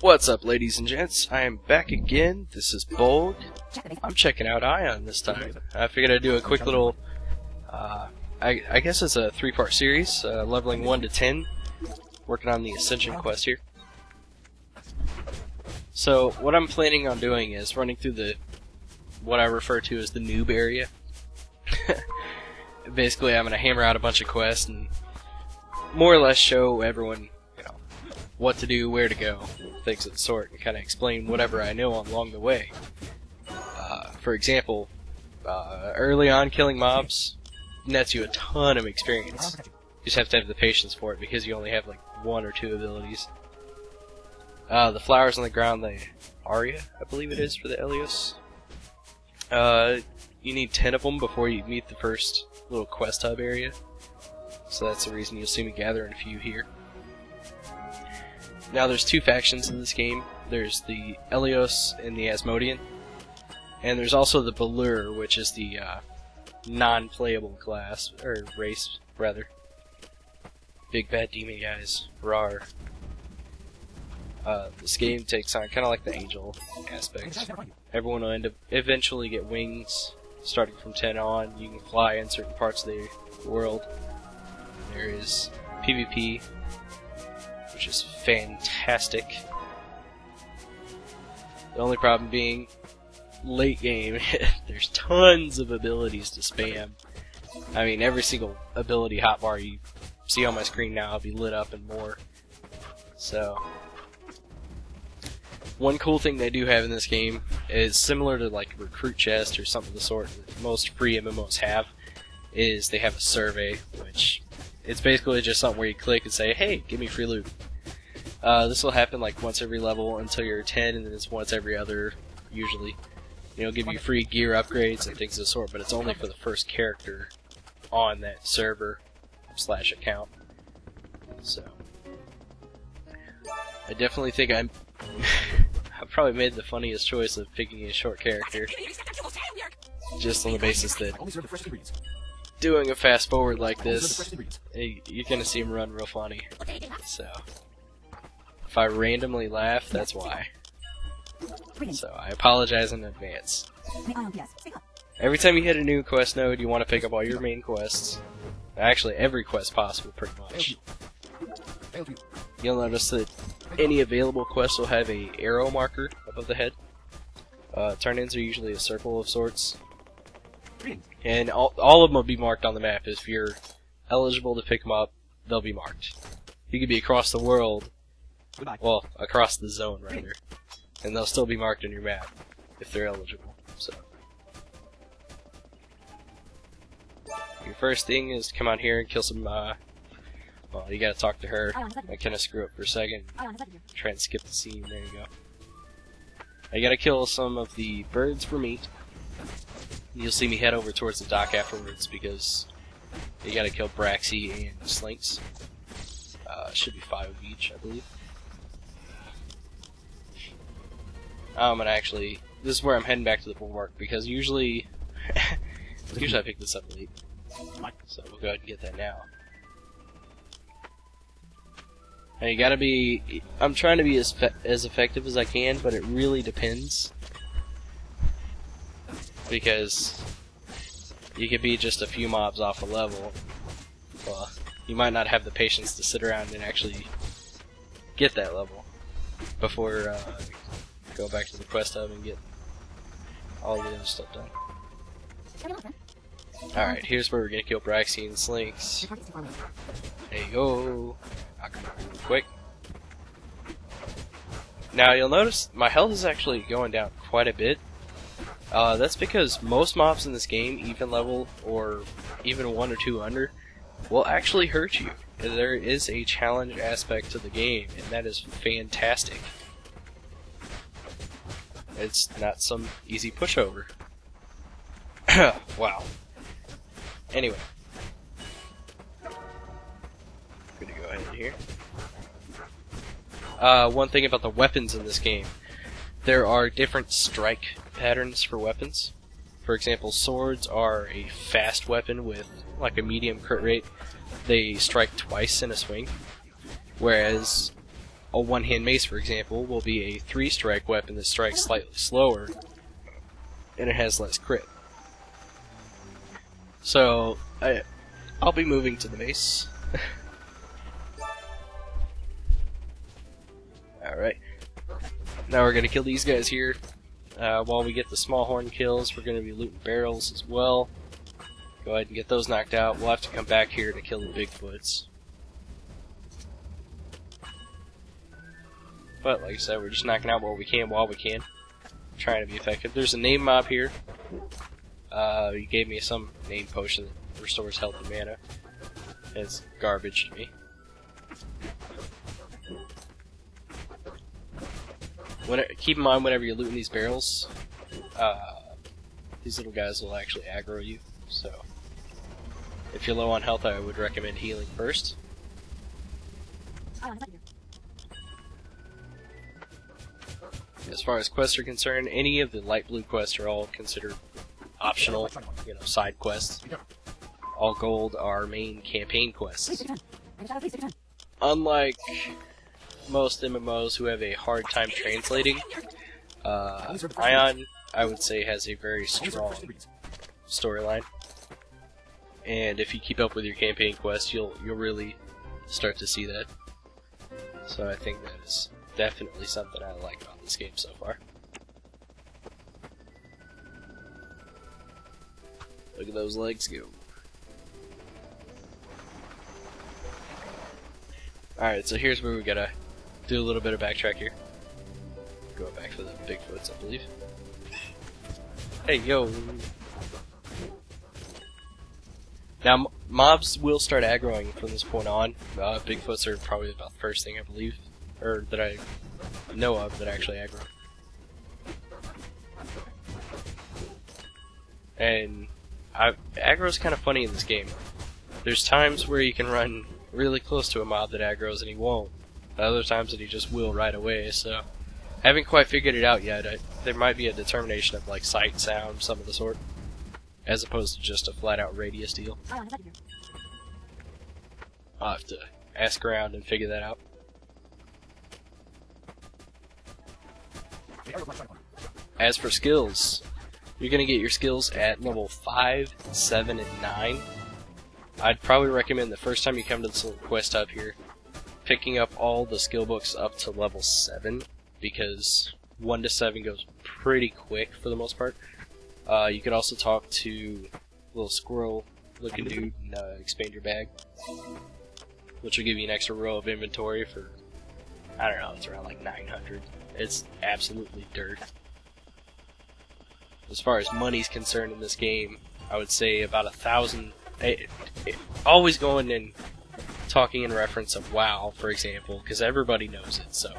What's up, ladies and gents? I am back again. This is Bolg. I'm checking out Aion this time. I figured I'd do a quick little, I guess it's a 3-part series, leveling 1 to 10, working on the Ascension quest here. So, what I'm planning on doing is running through what I refer to as the noob area. Basically, I'm going to hammer out a bunch of quests and more or less show everyone, what to do, where to go, things of the sort, and kind of explain whatever I know along the way. For example, early on, killing mobs nets you a ton of experience. You just have to have the patience for it because you only have like 1 or 2 abilities. The flowers on the ground, the Aria, I believe it is, for the Elyos. You need 10 of them before you meet the first little quest hub area. So that's the reason you'll see me gathering a few here. Now there's 2 factions in this game. There's the Elyos and the Asmodian. And there's also the Baluar, which is the non-playable class, or race, rather. Big bad demon guys. Rawr. This game takes on kind of like the angel aspect. Everyone will eventually get wings, starting from 10 on. You can fly in certain parts of the world. There is PvP, which is fantastic. The only problem being, late game, there's tons of abilities to spam. I mean, every single ability hotbar you see on my screen now will be lit up and more. So, one cool thing they do have in this game is similar to like Recruit Chest or something of the sort that most free MMOs have, is they have a survey, which it's basically just something where you click and say, hey, give me free loot. This will happen like once every level until you're 10, and then it's once every other, usually. It'll give you free gear upgrades and things of the sort, but it's only for the first character on that server / account. So, I definitely think I probably made the funniest choice of picking a short character, just on the basis that doing a fast forward like this, you're gonna see him run real funny. So, if I randomly laugh, that's why. So, I apologize in advance. Every time you hit a new quest node, you want to pick up all your main quests. Actually, every quest possible, pretty much. You'll notice that any available quest will have a arrow marker above the head. Turn-ins are usually a circle of sorts. And all of them will be marked on the map. If you're eligible to pick them up, they'll be marked. You could be across the world, well, across the zone, rather, and they'll still be marked on your map if they're eligible. So, your first thing is to come out here and kill some, well, you gotta talk to her. I kinda screw up for a second. Try and skip the scene, there you go. I gotta kill some of the birds for meat. You'll see me head over towards the dock afterwards because you gotta kill Braxy and Slinks. Should be 5 of each, I believe. And actually, this is where I'm heading back to the bulwark because usually I pick this up late. So we'll go ahead and get that now. Now you gotta be, I'm trying to be as effective as I can, but it really depends. Because you could be just a few mobs off a level. Well, you might not have the patience to sit around and actually get that level before go back to the quest hub and get all the other stuff done. Alright, here's where we're gonna kill Braxy and Slinks. There you go. Knock him out real quick. Now you'll notice my health is actually going down quite a bit. That's because most mobs in this game, even level or even 1 or 2 under, will actually hurt you. There is a challenge aspect to the game, and that is fantastic. It's not some easy pushover. Wow. Anyway. I'm gonna go ahead here. One thing about the weapons in this game. There are different strike patterns for weapons. For example, swords are a fast weapon with like a medium crit rate. They strike twice in a swing. Whereas a one-hand mace, for example, will be a 3-strike weapon that strikes slightly slower, and it has less crit. So, I'll be moving to the mace. Alright. Now we're going to kill these guys here. While we get the small horn kills, we're going to be looting barrels as well. Go ahead and get those knocked out. We'll have to come back here to kill the Bigfoots. But, like I said, we're just knocking out what we can while we can. Trying to be effective. There's a name mob here. He gave me some name potion that restores health and mana. It's garbage to me. Keep in mind whenever you're looting these barrels, these little guys will actually aggro you. So, if you're low on health, I would recommend healing first. As far as quests are concerned, any of the light blue quests are all considered optional, side quests. All gold are main campaign quests. Unlike most MMOs who have a hard time translating, Aion, I would say, has a very strong storyline. And if you keep up with your campaign quests, you'll really start to see that. So I think that is definitely something I like about this game so far. Look at those legs go. Alright, so here's where we gotta do a little bit of backtrack here. Go back for the Bigfoots, I believe. Hey, yo! Now, mobs will start aggroing from this point on. Bigfoots are probably about the first thing, I believe, or that I know of that actually aggro. And aggro's kind of funny in this game. There's times where you can run really close to a mob that aggroes and he won't. Other times that he just will right away, so I haven't quite figured it out yet. There might be a determination of like sight, sound, some of the sort, as opposed to just a flat-out radius deal. I'll have to ask around and figure that out. As for skills, you're going to get your skills at level 5, 7, and 9. I'd probably recommend the first time you come to this little quest hub here, picking up all the skill books up to level 7, because 1 to 7 goes pretty quick for the most part. You could also talk to a little squirrel-looking dude and expand your bag, which will give you an extra row of inventory for, I don't know, it's around like 900. It's absolutely dirt. As far as money's concerned in this game, I would say about 1,000. Always going and talking in reference of WoW, for example, because everybody knows it. So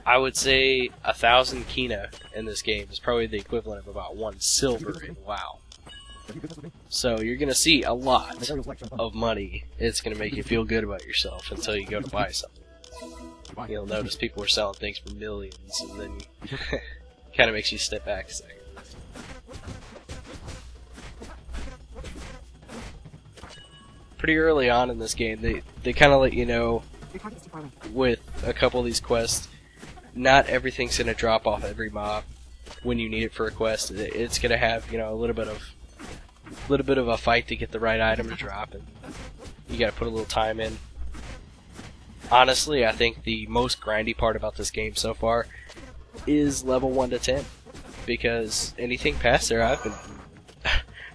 I would say 1,000 kina in this game is probably the equivalent of about 1 silver in WoW. So you're gonna see a lot of money. It's gonna make you feel good about yourself until you go to buy something. You'll notice people are selling things for millions, and then kind of makes you step back a second. Pretty early on in this game, they kind of let you know with a couple of these quests, not everything's gonna drop off every mob when you need it for a quest. It's gonna have, a little bit of a fight to get the right item to drop, and you gotta put a little time in. Honestly, I think the most grindy part about this game so far is level 1 to 10, because anything past there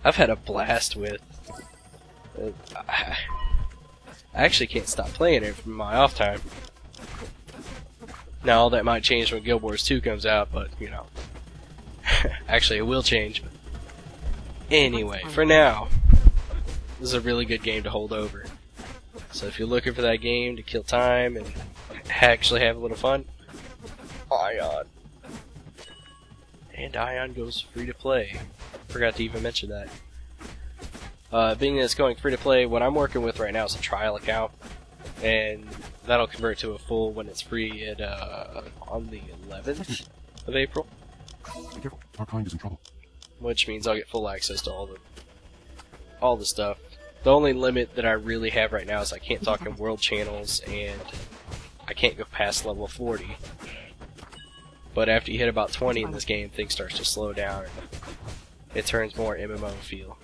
I've had a blast with. I actually can't stop playing it from my off time. Now all that might change when Guild Wars 2 comes out, but actually it will change. But anyway, for now, this is a really good game to hold over. So if you're looking for that game to kill time and actually have a little fun, Aion. And Aion goes free to play. Forgot to even mention that. Being that it's going free to play, what I'm working with right now is a trial account, and that'll convert to a full when it's free at on the 11th of April. Be careful, our kind is in trouble. Which means I'll get full access to all the stuff. The only limit that I really have right now is I can't talk in world channels, and I I can't go past level 40. But after you hit about 20 in this game, things start to slow down. It turns more MMO feel.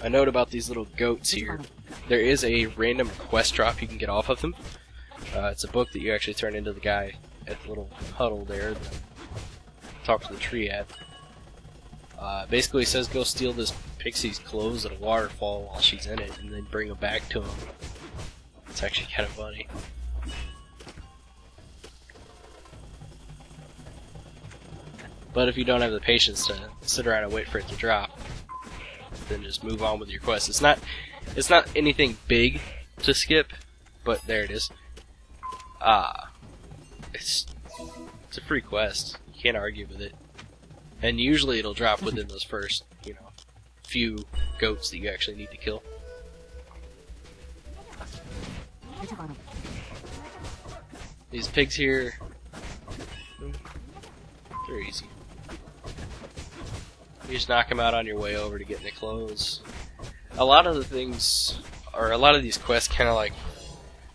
A note about these little goats here. There is a random quest drop you can get off of them. It's a book that you actually turn into the guy at the little huddle there. Talk to the tree at. Basically it says go steal this pixie's clothes at a waterfall while she's in it, and then bring them back to him. It's actually kind of funny. But if you don't have the patience to sit around and wait for it to drop, then just move on with your quest. It's not anything big to skip, but there it is. It's a free quest. You can't argue with it. And usually it'll drop within those first, few goats that you actually need to kill. These pigs here, they're easy. You just knock them out on your way over to get in the clothes. A lot of the things, or a lot of these quests kind of like,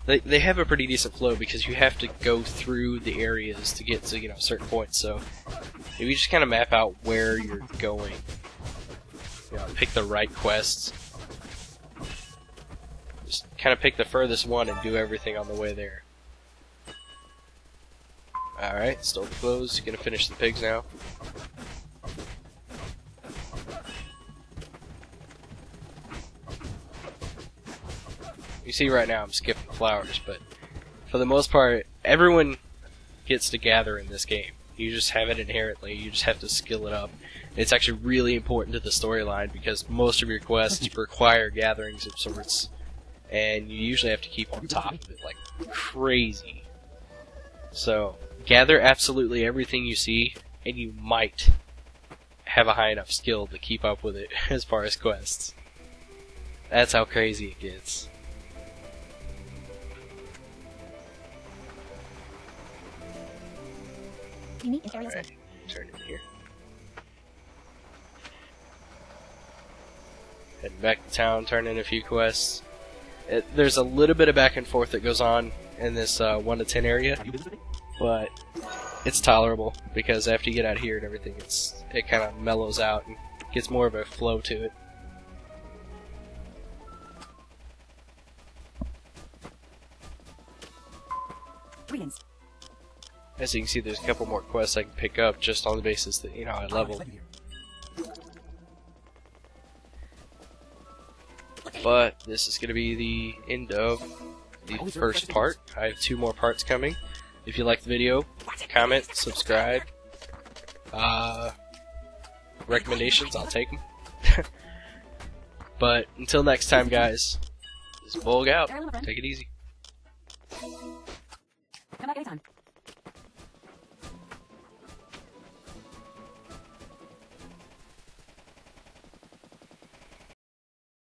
they have a pretty decent flow because you have to go through the areas to get to, certain points. So if you just kind of map out where you're going, pick the right quests, just kind of pick the furthest one and do everything on the way there. Alright, stole the clothes, gonna finish the pigs now. You see right now I'm skipping flowers, but for the most part, everyone gets to gather in this game. You just have it inherently, you just have to skill it up. It's actually really important to the storyline because most of your quests require gatherings of sorts, and you usually have to keep on top of it like crazy. So, gather absolutely everything you see, and you might have a high enough skill to keep up with it as far as quests. That's how crazy it gets. Alright, turn in here. Heading back to town, turn in a few quests. There's a little bit of back and forth that goes on in this 1 to 10 area, but it's tolerable because after you get out here and everything, it kind of mellows out and gets more of a flow to it. Greetings. As you can see, there's a couple more quests I can pick up just on the basis that, I leveled. But this is going to be the end of the first part. I have 2 more parts coming. If you like the video, comment, subscribe. Recommendations, I'll take them. But until next time, guys, this is Bolg out. Take it easy. Come back anytime.